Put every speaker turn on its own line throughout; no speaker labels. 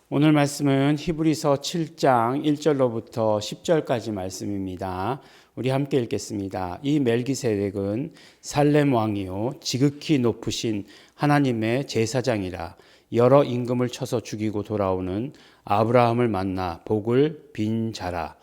오늘 말씀은 히브리서 7장 1절로부터 10절까지 말씀입니다. 우리 함께 읽겠습니다. 이 멜기세덱은 살렘 왕이요 지극히 높으신 하나님의 제사장이라. 여러 임금을 쳐서 죽이고 돌아오는 아브라함을 만나 복을 빈 자라.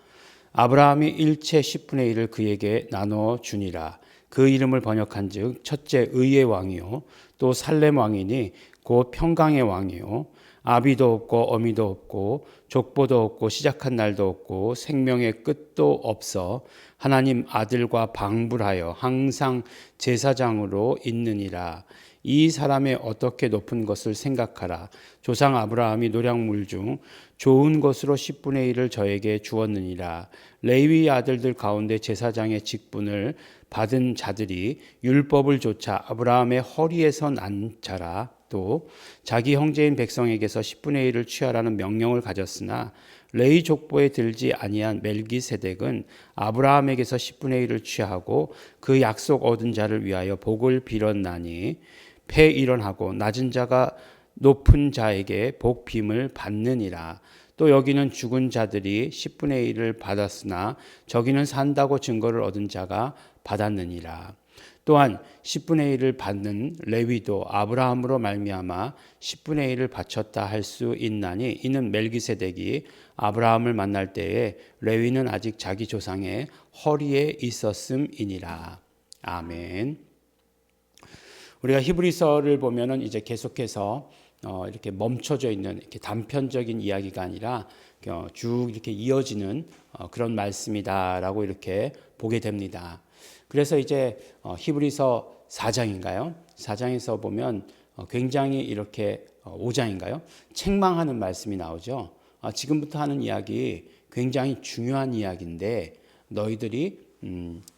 아브라함이 일체 10분의 1을 그에게 나눠 주니라. 그 이름을 번역한즉 첫째 의의 왕이요 또 살렘 왕이니 곧 평강의 왕이요 아비도 없고 어미도 없고 족보도 없고 시작한 날도 없고 생명의 끝도 없어 하나님 아들과 방불하여 항상 제사장으로 있느니라. 이 사람의 어떻게 높은 것을 생각하라. 조상 아브라함이 노략물 중 좋은 것으로 10분의 1을 저에게 주었느니라. 레위 아들들 가운데 제사장의 직분을 받은 자들이 율법을 조차 아브라함의 허리에서 난 자라. 또 자기 형제인 백성에게서 10분의 1을 취하라는 명령을 가졌으나 레위 족보에 들지 아니한 멜기세덱은 아브라함에게서 10분의 1을 취하고 그 약속 얻은 자를 위하여 복을 빌었나니 폐일원하고 낮은 자가 높은 자에게 복 빔을 받느니라. 또 여기는 죽은 자들이 10분의 1을 받았으나 저기는 산다고 증거를 얻은 자가 받았느니라. 또한 10분의 1을 받는 레위도 아브라함으로 말미암아 10분의 1을 바쳤다 할 수 있나니 이는 멜기세덱이 아브라함을 만날 때에 레위는 아직 자기 조상의 허리에 있었음이니라. 아멘. 우리가 히브리서를 보면은 이제 계속해서 이렇게 멈춰져 있는 이렇게 단편적인 이야기가 아니라 쭉 이렇게 이어지는 그런 말씀이다라고 이렇게 보게 됩니다. 그래서 이제 히브리서 4장인가요? 4장에서 보면 굉장히 이렇게 5장인가요? 책망하는 말씀이 나오죠. 지금부터 하는 이야기 굉장히 중요한 이야기인데 너희들이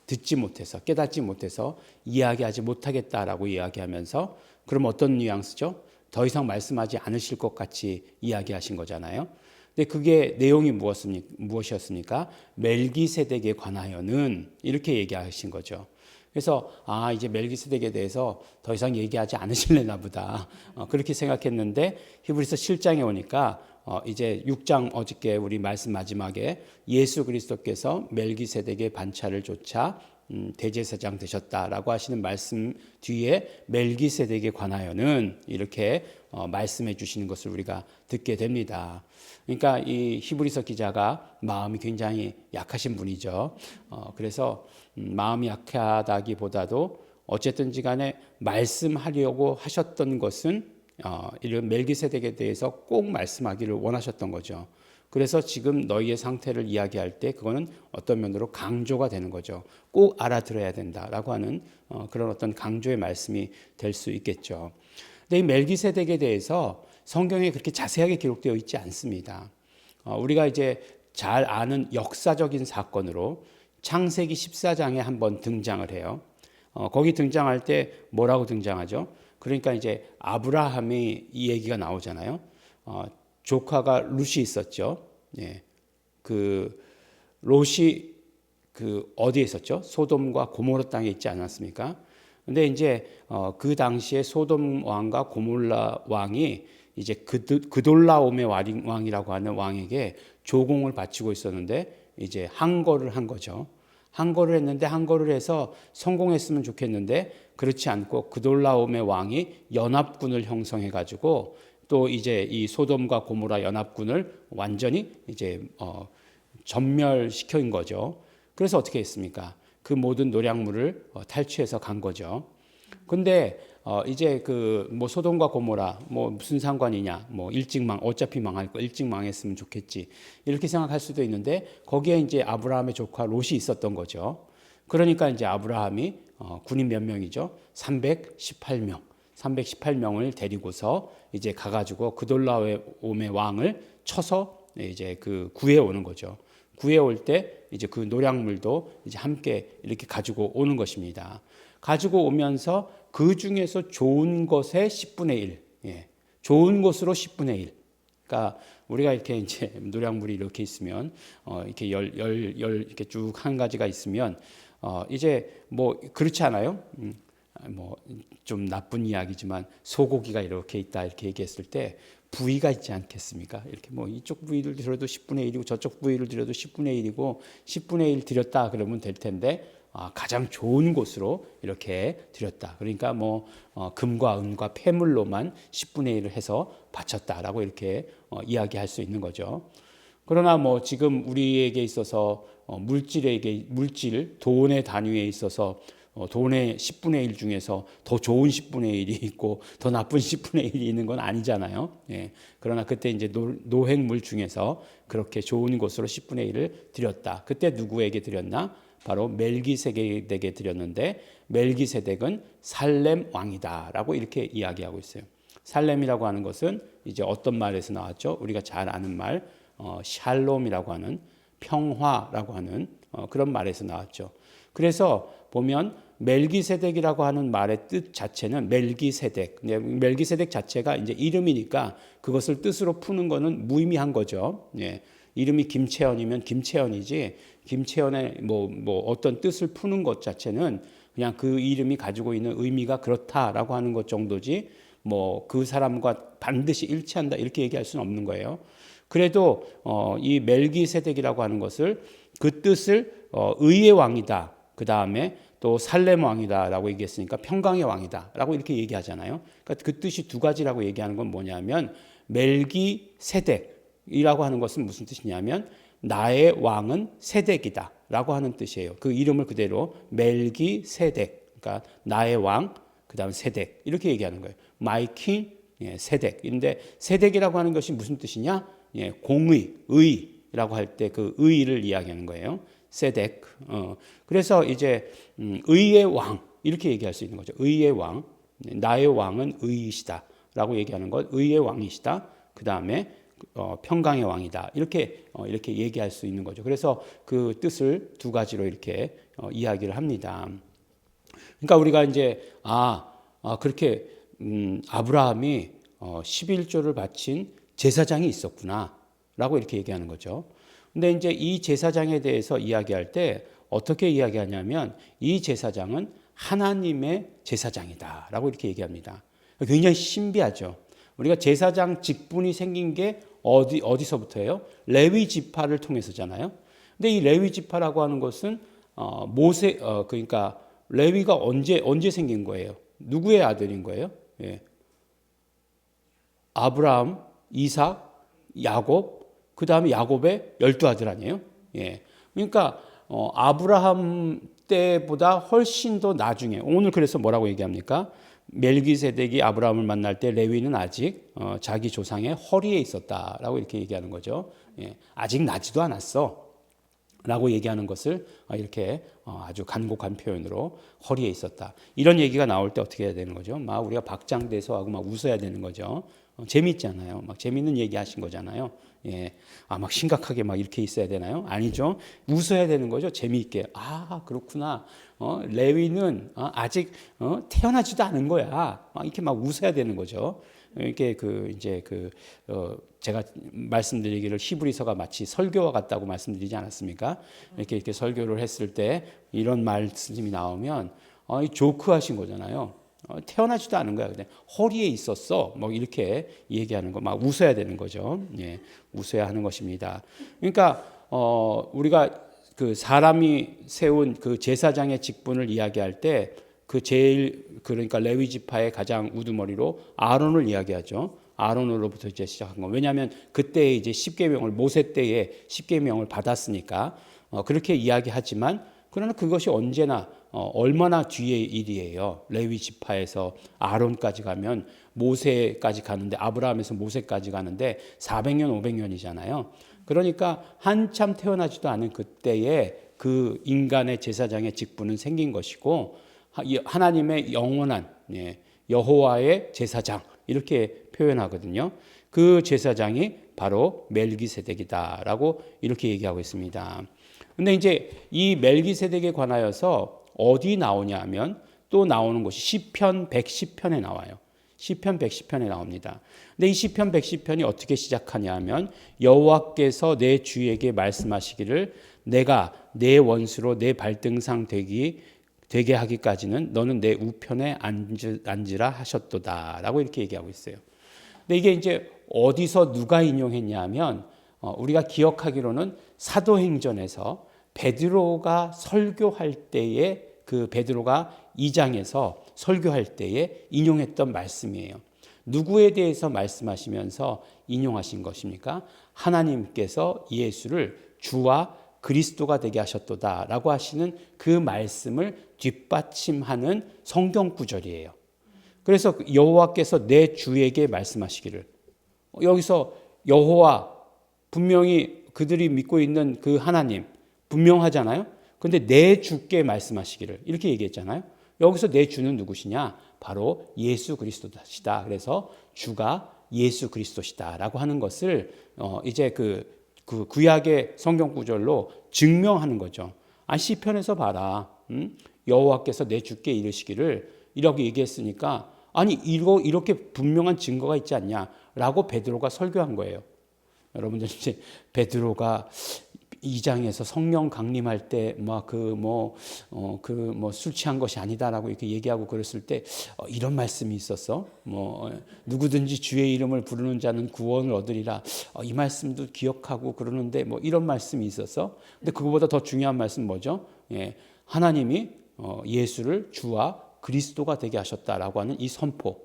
듣지 못해서 깨닫지 못해서 이야기하지 못하겠다라고 이야기하면서 그럼 어떤 뉘앙스죠? 더 이상 말씀하지 않으실 것 같이 이야기하신 거잖아요. 근데 그게 내용이 무엇이었습니까? 멜기세덱에 관하여는 이렇게 얘기하신 거죠. 그래서 이제 멜기세덱에 대해서 더 이상 얘기하지 않으실래나 보다 그렇게 생각했는데 히브리서 7장에 오니까 이제 6장 어저께 우리 말씀 마지막에 예수 그리스도께서 멜기세덱의 반차를 조차 대제사장 되셨다라고 하시는 말씀 뒤에 멜기세덱에 관하여는 이렇게 말씀해 주시는 것을 우리가 듣게 됩니다. 그러니까 이 히브리서 기자가 마음이 굉장히 약하신 분이죠. 그래서 마음이 약하다기보다도 어쨌든지 간에 말씀하려고 하셨던 것은 이런 멜기세덱에 대해서 꼭 말씀하기를 원하셨던 거죠. 그래서 지금 너희의 상태를 이야기할 때 그거는 어떤 면으로 강조가 되는 거죠. 꼭 알아들어야 된다라고 하는 그런 어떤 강조의 말씀이 될 수 있겠죠. 근데 이 멜기세덱에 대해서 성경에 그렇게 자세하게 기록되어 있지 않습니다. 우리가 이제 잘 아는 역사적인 사건으로 창세기 14장에 한번 등장을 해요. 거기 등장할 때 뭐라고 등장하죠? 그러니까 이제 아브라함이 이 얘기가 나오잖아요. 조카가 룻이 있었죠. 예. 그 롯이 그 어디에 있었죠? 소돔과 고모라 땅에 있지 않았습니까? 근데 이제 그 당시에 소돔 왕과 고모라 왕이 이제 그돌라오메 왕이라고 하는 왕에게 조공을 바치고 있었는데 이제 항거를 한 거죠. 항거를 했는데 항거를 해서 성공했으면 좋겠는데 그렇지 않고 그돌라오메 왕이 연합군을 형성해 가지고 또 이제 이 소돔과 고모라 연합군을 완전히 이제 전멸시킨 거죠. 그래서 어떻게 했습니까? 그 모든 노략물을 탈취해서 간 거죠. 근데 이제 그 뭐 소돔과 고모라 뭐 무슨 상관이냐? 뭐 일찍 어차피 망할 거 일찍 망했으면 좋겠지. 이렇게 생각할 수도 있는데 거기에 이제 아브라함의 조카 롯이 있었던 거죠. 그러니까 이제 아브라함이 군인 몇 명이죠? 318명. 318명을 데리고서 이제 가가지고 그돌라오메 왕을 쳐서 이제 그 구해 오는 거죠. 구해 올 때 이제 그 노략물도 이제 함께 이렇게 가지고 오는 것입니다. 가지고 오면서 그 중에서 좋은 것의 10분의 1, 예, 좋은 것으로 10분의 1. 그러니까 우리가 이렇게 이제 노략물이 이렇게 있으면 이렇게 이렇게 쭉 한 가지가 있으면 이제 뭐 그렇지 않아요? 뭐 좀 나쁜 이야기지만 소고기가 이렇게 있다 이렇게 얘기했을 때 부위가 있지 않겠습니까? 이렇게 뭐 이쪽 부위를 들여도 10분의 1이고 저쪽 부위를 들여도 10분의 1이고 10분의 1 드렸다 그러면 될 텐데 가장 좋은 곳으로 이렇게 드렸다. 그러니까 뭐 금과 은과 폐물로만 10분의 1을 해서 바쳤다라고 이렇게 이야기할 수 있는 거죠. 그러나 뭐 지금 우리에게 있어서 물질 돈의 단위에 있어서 돈의 10분의 1 중에서 더 좋은 10분의 1이 있고 더 나쁜 10분의 1이 있는 건 아니잖아요. 예. 그러나 그때 이제 노획물 중에서 그렇게 좋은 곳으로 10분의 1을 드렸다. 그때 누구에게 드렸나? 바로 멜기세덱에게 드렸는데 멜기세덱은 살렘 왕이다라고 이렇게 이야기하고 있어요. 살렘이라고 하는 것은 이제 어떤 말에서 나왔죠? 우리가 잘 아는 말 샬롬이라고 하는 평화라고 하는 그런 말에서 나왔죠. 그래서 보면 멜기세덱이라고 하는 말의 뜻 자체는 멜기세덱 자체가 이제 이름이니까 그것을 뜻으로 푸는 거는 무의미한 거죠. 예. 이름이 김채연이면 김채연이지 김채연의 뭐 어떤 뜻을 푸는 것 자체는 그냥 그 이름이 가지고 있는 의미가 그렇다라고 하는 것 정도지 뭐 그 사람과 반드시 일치한다 이렇게 얘기할 수는 없는 거예요. 그래도 이 멜기세덱이라고 하는 것을 그 뜻을 의의 왕이다. 그 다음에 또 살렘 왕이다라고 얘기했으니까 평강의 왕이다라고 이렇게 얘기하잖아요. 그러니까 그 뜻이 두 가지라고 얘기하는 건 뭐냐면 멜기세덱이라고 하는 것은 무슨 뜻이냐면 나의 왕은 세덱이다라고 하는 뜻이에요. 그 이름을 그대로 멜기세덱, 그러니까 나의 왕, 그 다음 세덱 이렇게 얘기하는 거예요. My king, 세덱. 근데 세덱이라고 하는 것이 무슨 뜻이냐? 공의, 의라고 할 때 그 의를 이야기하는 거예요. 세덱. 그래서 이제 의의 왕 이렇게 얘기할 수 있는 거죠. 의의 왕, 나의 왕은 의이시다라고 얘기하는 것, 의의 왕이시다. 그 다음에 평강의 왕이다. 이렇게 얘기할 수 있는 거죠. 그래서 그 뜻을 두 가지로 이렇게 이야기를 합니다. 그러니까 우리가 이제 그렇게 아브라함이 11조를 바친 제사장이 있었구나라고 이렇게 얘기하는 거죠. 근데 이제 이 제사장에 대해서 이야기할 때 어떻게 이야기하냐면 이 제사장은 하나님의 제사장이다라고 이렇게 얘기합니다. 굉장히 신비하죠. 우리가 제사장 직분이 생긴 게 어디서부터예요? 레위 지파를 통해서잖아요. 근데 이 레위 지파라고 하는 것은 그러니까 레위가 언제 생긴 거예요? 누구의 아들인 거예요? 예. 아브라함, 이삭, 야곱, 그 다음에 야곱의 12아들 아니에요? 예. 그러니까 아브라함 때보다 훨씬 더 나중에 오늘 그래서 뭐라고 얘기합니까? 멜기세덱이 아브라함을 만날 때 레위는 아직 자기 조상의 허리에 있었다라고 이렇게 얘기하는 거죠. 예. 아직 나지도 않았어. 라고 얘기하는 것을 이렇게 아주 간곡한 표현으로 허리에 있었다. 이런 얘기가 나올 때 어떻게 해야 되는 거죠? 막 우리가 박장대소 하고 막 웃어야 되는 거죠. 재밌잖아요. 막 재밌는 얘기 하신 거잖아요. 예. 막 심각하게 막 이렇게 있어야 되나요? 아니죠. 웃어야 되는 거죠. 재미있게. 그렇구나. 레위는 아직 태어나지도 않은 거야. 막 이렇게 막 웃어야 되는 거죠. 이렇게 제가 말씀드리기를 히브리서가 마치 설교와 같다고 말씀드리지 않았습니까? 이렇게 설교를 했을 때 이런 말씀이 나오면 조크하신 거잖아요. 태어나지도 않은 거야. 근데 허리에 있었어. 뭐 이렇게 얘기하는 거, 막 웃어야 되는 거죠. 예, 웃어야 하는 것입니다. 그러니까 우리가 그 사람이 세운 그 제사장의 직분을 이야기할 때 그러니까 레위 지파의 가장 우두머리로 아론을 이야기하죠. 아론으로부터 이제 시작한 거. 왜냐하면 그때 이제 십계명을 모세 때에 십계명을 받았으니까 그렇게 이야기하지만 그러나 그것이 언제나 얼마나 뒤의 일이에요. 레위 지파에서 아론까지 가면 모세까지 가는데 아브라함에서 모세까지 가는데 400년 500년이잖아요. 그러니까 한참 태어나지도 않은 그때에 그 인간의 제사장의 직분은 생긴 것이고 하나님의 영원한 여호와의 제사장 이렇게 표현하거든요. 그 제사장이 바로 멜기세덱이다라고 이렇게 얘기하고 있습니다. 근데 이제 이 멜기세덱에 관하여서 어디 나오냐 하면 또 나오는 곳이 시편 110편에 나와요. 시편 110편에 나옵니다. 근데 이 시편 110편이 어떻게 시작하냐 하면 여호와께서 내 주에게 말씀하시기를 내가 내 원수로 내 발등상 되기 되게 하기까지는 너는 내 우편에 앉으라 하셨도다라고 이렇게 얘기하고 있어요. 근데 이게 이제 어디서 누가 인용했냐면 우리가 기억하기로는 사도행전에서 베드로가 설교할 때에 그 베드로가 2장에서 설교할 때에 인용했던 말씀이에요. 누구에 대해서 말씀하시면서 인용하신 것입니까? 하나님께서 예수를 주와 그리스도가 되게 하셨도다라고 하시는 그 말씀을 뒷받침하는 성경 구절이에요. 그래서 여호와께서 내 주에게 말씀하시기를, 여기서 여호와 분명히 그들이 믿고 있는 그 하나님 분명하잖아요. 근데 내 주께 말씀하시기를 이렇게 얘기했잖아요. 여기서 내 주는 누구시냐? 바로 예수 그리스도시다. 그래서 주가 예수 그리스도시다라고 하는 것을 이제 그 구약의 성경 구절로 증명하는 거죠. 시편에서 봐라. 여호와께서 내 주께 이르시기를 이렇게 얘기했으니까 아니 이렇게 분명한 증거가 있지 않냐라고 베드로가 설교한 거예요. 여러분들 이제 베드로가 2장에서 성령 강림할 때 술 취한 것이 아니다라고 이렇게 얘기하고 그랬을 때 이런 말씀이 있었어. 누구든지 주의 이름을 부르는 자는 구원을 얻으리라. 이 말씀도 기억하고 그러는데 이런 말씀이 있었어. 근데 그거보다 더 중요한 말씀 뭐죠? 하나님이 예수를 주와 그리스도가 되게 하셨다라고 하는 이 선포.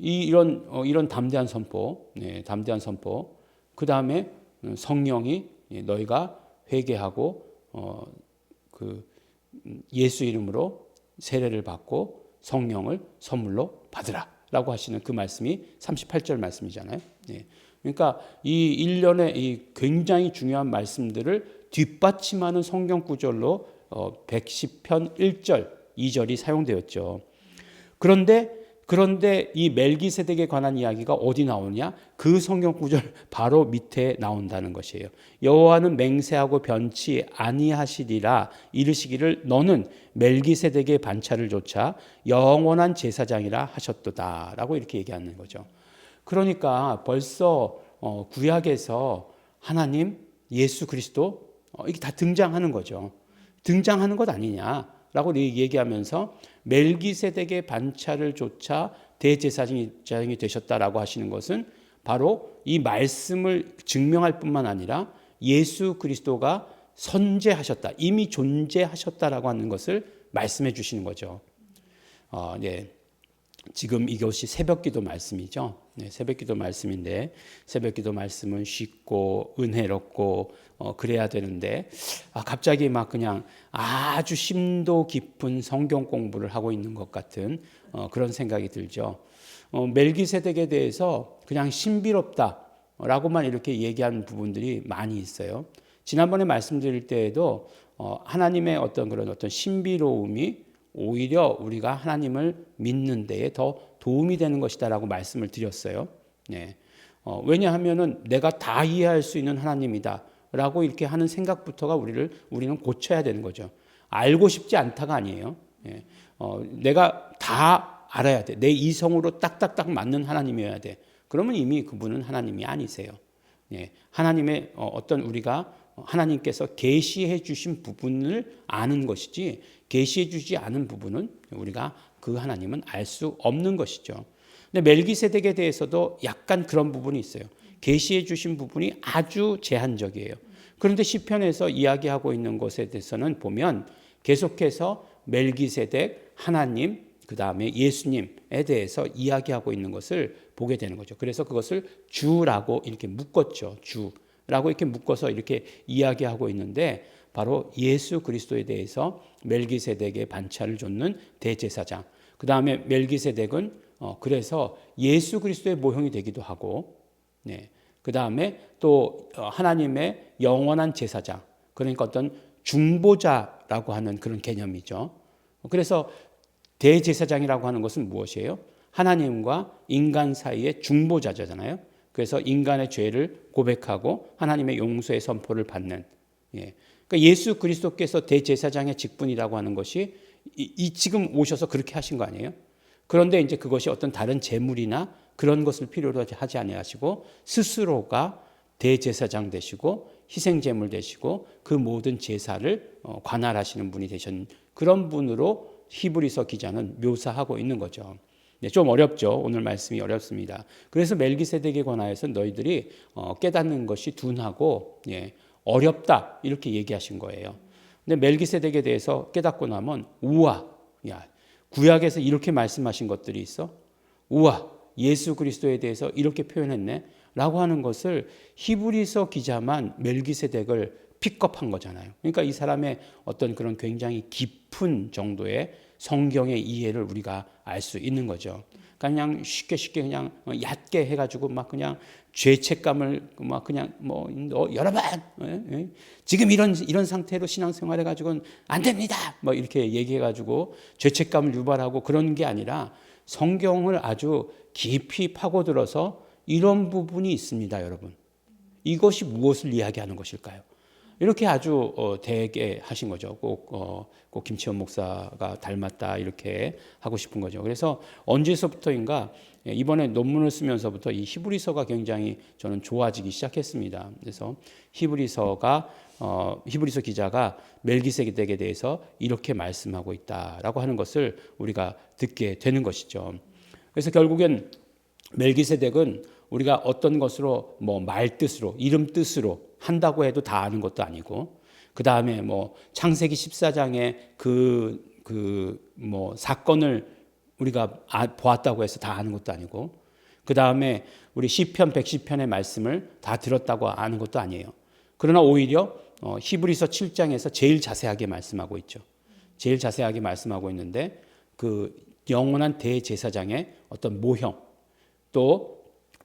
이런 담대한 선포. 담대한 선포. 그 다음에 성령이 너희가 회개하고 예수 이름으로 세례를 받고 성령을 선물로 받으라라고 하시는 그 말씀이 38절 말씀이잖아요. 그러니까 이 일련의 이 굉장히 중요한 말씀들을 뒷받침하는 성경 구절로 110편 1절, 2절이 사용되었죠. 그런데 이 멜기세덱에 관한 이야기가 어디 나오냐? 그 성경 구절 바로 밑에 나온다는 것이에요. 여호와는 맹세하고 변치 아니하시리라 이르시기를 너는 멜기세덱의 반차를 조차 영원한 제사장이라 하셨도다라고 이렇게 얘기하는 거죠. 그러니까 벌써 구약에서 하나님, 예수 그리스도 이게 다 등장하는 거죠. 등장하는 것 아니냐라고 얘기하면서 멜기세덱의 반차를 조차 대제사장이 되셨다라고 하시는 것은 바로 이 말씀을 증명할 뿐만 아니라 예수 그리스도가 선재하셨다, 이미 존재하셨다라고 하는 것을 말씀해 주시는 거죠. 지금 이것이 새벽기도 말씀이죠. 새벽기도 말씀인데 새벽기도 말씀은 쉽고 은혜롭고 그래야 되는데 갑자기 막 그냥 아주 심도 깊은 성경 공부를 하고 있는 것 같은 그런 생각이 들죠. 멜기세덱에 대해서 그냥 신비롭다라고만 이렇게 얘기하는 부분들이 많이 있어요. 지난번에 말씀드릴 때에도 하나님의 어떤 신비로움이 오히려 우리가 하나님을 믿는 데에 더 도움이 되는 것이다라고 말씀을 드렸어요. 왜냐하면은 내가 다 이해할 수 있는 하나님이다라고 이렇게 하는 생각부터가 우리는 고쳐야 되는 거죠. 알고 싶지 않다가 아니에요. 내가 다 알아야 돼. 내 이성으로 딱딱딱 맞는 하나님이어야 돼. 그러면 이미 그분은 하나님이 아니세요. 하나님의 우리가 하나님께서 계시해 주신 부분을 아는 것이지 계시해 주지 않은 부분은 우리가 그 하나님은 알 수 없는 것이죠. 근데 멜기세덱에 대해서도 약간 그런 부분이 있어요. 계시해 주신 부분이 아주 제한적이에요. 그런데 시편에서 이야기하고 있는 것에 대해서는 보면 계속해서 멜기세덱, 하나님, 그 다음에 예수님에 대해서 이야기하고 있는 것을 보게 되는 거죠. 그래서 그것을 주라고 이렇게 묶었죠. 주라고 이렇게 묶어서 이렇게 이야기하고 있는데 바로 예수 그리스도에 대해서 멜기세덱의 반차를 줬는 대제사장. 그 다음에 멜기세덱은 그래서 예수 그리스도의 모형이 되기도 하고, 그 다음에 또 하나님의 영원한 제사장. 그러니까 어떤 중보자라고 하는 그런 개념이죠. 그래서 대제사장이라고 하는 것은 무엇이에요? 하나님과 인간 사이의 중보자잖아요. 그래서 인간의 죄를 고백하고 하나님의 용서의 선포를 받는. 그러니까 예수 그리스도께서 대제사장의 직분이라고 하는 것이 지금 오셔서 그렇게 하신 거 아니에요? 그런데 이제 그것이 어떤 다른 제물이나 그런 것을 필요로 하지 아니하시고 스스로가 대제사장 되시고 희생제물 되시고 그 모든 제사를 관할하시는 분이 되신 그런 분으로 히브리서 기자는 묘사하고 있는 거죠. 네, 좀 어렵죠. 오늘 말씀이 어렵습니다. 그래서 멜기세덱에 관하여서 너희들이 깨닫는 것이 둔하고 어렵다 이렇게 얘기하신 거예요. 근데 멜기세덱에 대해서 깨닫고 나면 우와, 야, 구약에서 이렇게 말씀하신 것들이 있어? 우와, 예수 그리스도에 대해서 이렇게 표현했네? 라고 하는 것을 히브리서 기자만 멜기세덱을 픽업한 거잖아요. 그러니까 이 사람의 어떤 그런 굉장히 깊은 정도의 성경의 이해를 우리가 알 수 있는 거죠. 그냥 쉽게 그냥 얕게 해가지고 막 그냥 죄책감을 막 그냥 뭐 여러 번 지금 이런 상태로 신앙생활 해가지고는 안 됩니다. 뭐 이렇게 얘기해가지고 죄책감을 유발하고 그런 게 아니라 성경을 아주 깊이 파고들어서 이런 부분이 있습니다, 여러분. 이것이 무엇을 이야기하는 것일까요? 이렇게 아주 되게 하신 거죠. 꼭 김치원 목사가 닮았다 이렇게 하고 싶은 거죠. 그래서 언제서부터인가 이번에 논문을 쓰면서부터 이 히브리서가 굉장히 저는 좋아지기 시작했습니다. 그래서 히브리서 기자가 멜기세덱에 대해서 이렇게 말씀하고 있다라고 하는 것을 우리가 듣게 되는 것이죠. 그래서 결국엔 멜기세덱은 우리가 어떤 것으로 뭐 말 뜻으로 이름 뜻으로 한다고 해도 다 아는 것도 아니고, 그 다음에 뭐 창세기 14장에 뭐 사건을 우리가 보았다고 해서 다 아는 것도 아니고, 그 다음에 우리 시편 110편의 말씀을 다 들었다고 아는 것도 아니에요. 그러나 오히려 히브리서 7장에서 제일 자세하게 말씀하고 있죠. 제일 자세하게 말씀하고 있는데 그 영원한 대제사장의 어떤 모형, 또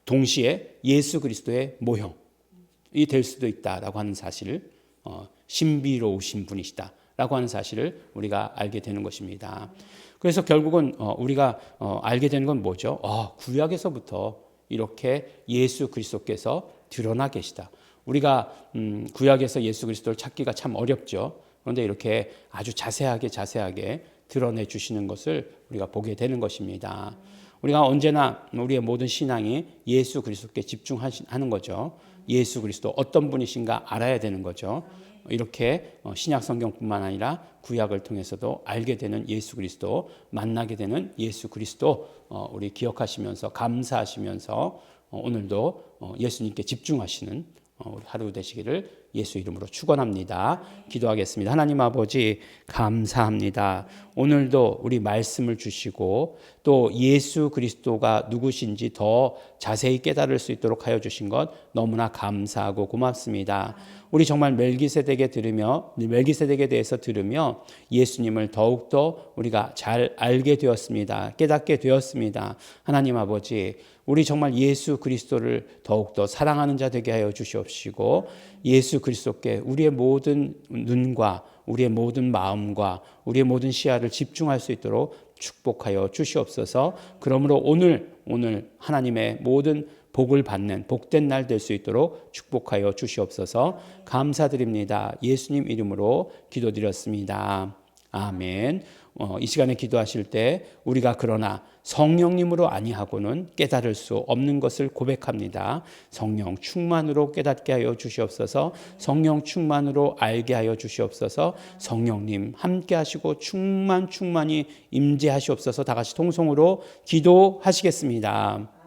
동시에 예수 그리스도의 모형이 될 수도 있다라고 하는 사실을 신비로우신 분이시다라고 하는 사실을 우리가 알게 되는 것입니다. 그래서 결국은 우리가 알게 되는 건 뭐죠? 구약에서부터 이렇게 예수 그리스도께서 드러나 계시다. 우리가 구약에서 예수 그리스도를 찾기가 참 어렵죠. 그런데 이렇게 아주 자세하게 드러내 주시는 것을 우리가 보게 되는 것입니다. 우리가 언제나 우리의 모든 신앙이 예수 그리스도께 집중하는 거죠. 예수 그리스도 어떤 분이신가 알아야 되는 거죠. 이렇게 신약 성경뿐만 아니라 구약을 통해서도 알게 되는 예수 그리스도, 만나게 되는 예수 그리스도 우리 기억하시면서 감사하시면서 오늘도 예수님께 집중하시는 하루 되시기를 예수 이름으로 축원합니다. 기도하겠습니다. 하나님 아버지 감사합니다. 오늘도 우리 말씀을 주시고 또 예수 그리스도가 누구신지 더 자세히 깨달을 수 있도록 하여 주신 것 너무나 감사하고 고맙습니다. 우리 정말 멜기세덱에 대해서 들으며 예수님을 더욱더 우리가 잘 알게 되었습니다. 깨닫게 되었습니다. 하나님 아버지, 우리 정말 예수 그리스도를 더욱더 사랑하는 자 되게 하여 주시옵시고, 예수 그리스도께 우리의 모든 눈과 우리의 모든 마음과 우리의 모든 시야를 집중할 수 있도록 축복하여 주시옵소서. 그러므로 오늘 하나님의 모든 복을 받는 복된 날 될 수 있도록 축복하여 주시옵소서. 감사드립니다. 예수님 이름으로 기도드렸습니다. 아멘. 이 시간에 기도하실 때 우리가 그러나 성령님으로 아니하고는 깨달을 수 없는 것을 고백합니다. 성령 충만으로 깨닫게 하여 주시옵소서. 성령 충만으로 알게 하여 주시옵소서. 성령님 함께 하시고 충만히 임재하시옵소서. 다 같이 통성으로 기도하시겠습니다.